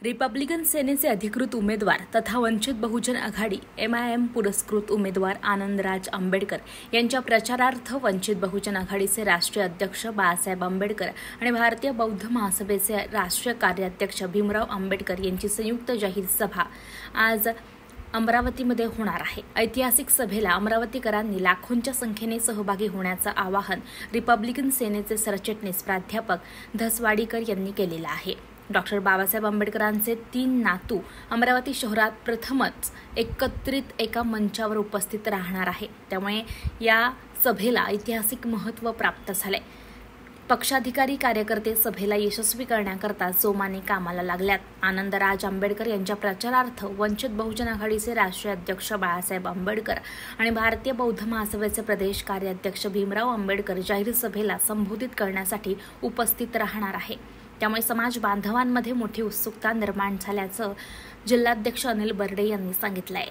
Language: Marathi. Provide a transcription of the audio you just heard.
रिपब्लिकन सेनेचे अधिकृत उमेदवार तथा वंचित बहुजन आघाडी MIM पुरस्कृत उमेदवार आनंदराज आंबेडकर यांच्या प्रचारार्थ वंचित बहुजन आघाडीचे राष्ट्रीय अध्यक्ष बाळासाहेब आंबेडकर आणि भारतीय बौद्ध महासभेचे राष्ट्रीय कार्याध्यक्ष भीमराव आंबेडकर यांची संयुक्त जाहीर सभा आज अमरावतीमध्ये होणार आहे। ऐतिहासिक सभेला अमरावतीकरांनी लाखोंच्या संख्येने सहभागी होण्याचं आवाहन रिपब्लिकन सेनेचे सरचिटणीस प्राध्यापक धसवाडीकर यांनी केलेलं आहे। डॉक्टर बाबासाहेब आंबेडकरांचे 3 नातू अमरावती शहरात प्रथमच एकत्रित एका मंचावर उपस्थित राहणार आहे। त्यामुळे या सभेला ऐतिहासिक महत्त्व प्राप्त झाले। पक्षाधिकारी कार्यकर्ते सभेला यशस्वी करण्याकरता जोमाने कामाला लागल्यात। आनंदराज आंबेडकर यांच्या प्रचारार्थ वंचित बहुजन आघाडीचे राष्ट्रीय अध्यक्ष बाळासाहेब आंबेडकर आणि भारतीय बौद्ध महासभेचे प्रदेश कार्याध्यक्ष भीमराव आंबेडकर जाहीर सभेला संबोधित करण्यासाठी उपस्थित राहणार आहे। त्यामुळे समाज बांधवांमध्ये मोठी उत्सुकता निर्माण झाल्याचं जिल्हाध्यक्ष अनिल बर्डे यांनी सांगितलं आहे।